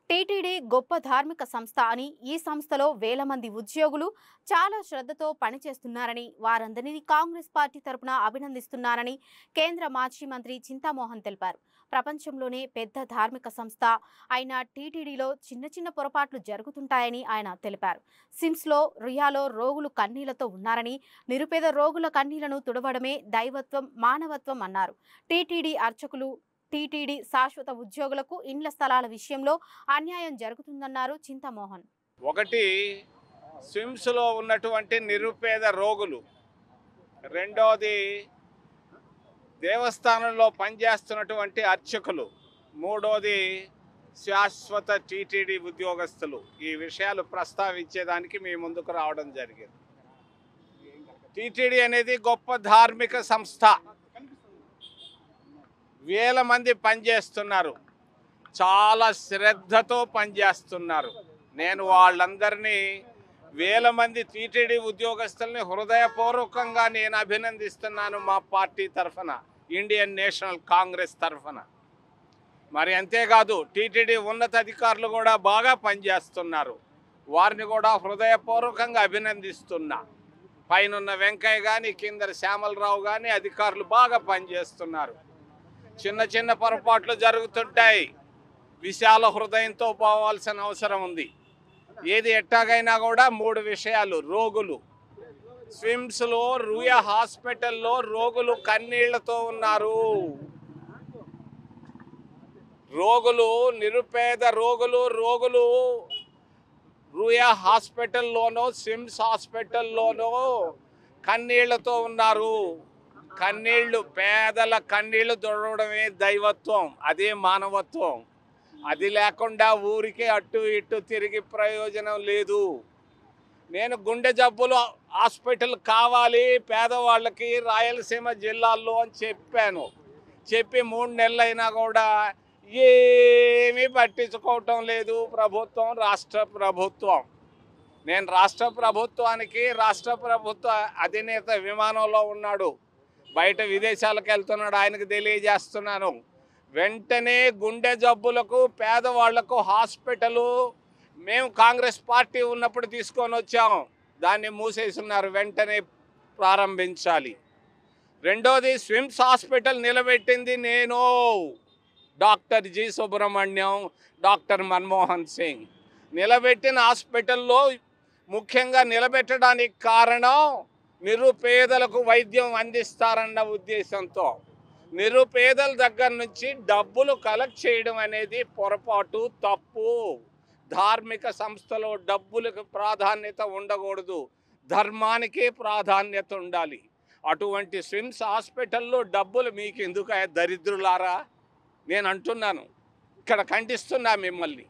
TTD గొప్ప ధార్మిక సంస్థ అని, ఈ సంస్థలో వేల మంది ఉద్యోగులు చాలా శ్రద్ధతో పనిచేస్తున్నారని, వారందరినీ కాంగ్రెస్ పార్టీ తరపున అభినందిస్తున్నారని కేంద్ర మాజీ మంత్రి చింతామోహన్ తెలిపారు. ప్రపంచంలోనే పెద్ద ధార్మిక సంస్థ అయిన టీటీడీలో చిన్న చిన్న పొరపాట్లు జరుగుతుంటాయని ఆయన తెలిపారు. సిమ్స్లో రియాలో రోగులు కన్నీళ్లతో ఉన్నారని, నిరుపేద రోగుల కన్నీళ్లను తుడవడమే దైవత్వం, మానవత్వం అన్నారు. టీటీడీ అర్చకులు, టీటీడీ శాశ్వత ఉద్యోగులకు ఇండ్ల స్థలాల విషయంలో అన్యాయం జరుగుతుందన్నారు చింతామోహన్. ఒకటి, స్విమ్స్లో ఉన్నటువంటి నిరుపేద రోగులు. రెండోది, దేవస్థానంలో పనిచేస్తున్నటువంటి అర్చకులు. మూడోది, శాశ్వత టీటీడీ ఉద్యోగస్తులు. ఈ విషయాలు ప్రస్తావించేదానికి మీ ముందుకు రావడం జరిగింది. టీటీడీ అనేది గొప్ప ధార్మిక సంస్థ. వేల మంది పనిచేస్తున్నారు, చాలా శ్రద్ధతో పనిచేస్తున్నారు. నేను వాళ్ళందరినీ, వేల మంది టీటీడీ ఉద్యోగస్తుల్ని హృదయపూర్వకంగా నేను అభినందిస్తున్నాను మా పార్టీ తరఫున, ఇండియన్ నేషనల్ కాంగ్రెస్ తరఫున. మరి అంతేకాదు, టీటీడీ ఉన్నతాధికారులు కూడా బాగా పనిచేస్తున్నారు. వారిని కూడా హృదయపూర్వకంగా అభినందిస్తున్నా. పైనున్న వెంకయ్య కానీ, కింద శ్యామలరావు కానీ అధికారులు బాగా పనిచేస్తున్నారు. చిన్న చిన్న పొరపాట్లు జరుగుతుంటాయి. విశాల హృదయంతో పోవాల్సిన అవసరం ఉంది. ఏది ఎట్టాగైనా కూడా మూడు విషయాలు. రోగులు, స్విమ్స్లో రూయా హాస్పిటల్లో రోగులు కన్నీళ్లతో ఉన్నారు. రోగులు, నిరుపేద రోగులు రూయా హాస్పిటల్లోనో స్విమ్స్ హాస్పిటల్లోనో కన్నీళ్లతో ఉన్నారు. కన్నీళ్లు, పేదల కన్నీళ్లు తుడవడమే దైవత్వం, అదే మానవత్వం. అది లేకుండా ఊరికే అటు ఇటు తిరిగి ప్రయోజనం లేదు. నేను గుండె జబ్బులు హాస్పిటల్ కావాలి పేదవాళ్ళకి రాయలసీమ జిల్లాల్లో అని చెప్పాను. చెప్పి 3 నెలలైనా కూడా ఏమీ పట్టించుకోవటం లేదు ప్రభుత్వం, రాష్ట్ర ప్రభుత్వం. నేను రాష్ట్ర ప్రభుత్వ అధినేత విమానంలో ఉన్నాడు, బయట విదేశాలకు వెళ్తున్నాడు, ఆయనకు తెలియజేస్తున్నాను. వెంటనే గుండె జబ్బులకు, పేదవాళ్లకు హాస్పిటలు మేము కాంగ్రెస్ పార్టీ ఉన్నప్పుడు తీసుకొని వచ్చాము, దాన్ని మూసేస్తున్నారు. వెంటనే ప్రారంభించాలి. రెండోది, స్విమ్స్ హాస్పిటల్ నిలబెట్టింది నేను, doctor G Subrahmanyam, doctor Manmohan Singh. నిలబెట్టిన హాస్పిటల్లో ముఖ్యంగా నిలబెట్టడానికి కారణం నిరుపేదలకు వైద్యం అందిస్తారన్న ఉద్దేశంతో. నిరుపేదల దగ్గర నుంచి డబ్బులు కలెక్ట్ చేయడం అనేది పొరపాటు, తప్పు. ధార్మిక సంస్థలో డబ్బులకు ప్రాధాన్యత ఉండకూడదు, ధర్మానికే ప్రాధాన్యత ఉండాలి. అటువంటి స్విమ్స్ హాస్పిటల్లో డబ్బులు మీకు ఎందుకు దరిద్రులారా? నేను అంటున్నాను, ఇక్కడ ఖండిస్తున్నా మిమ్మల్ని.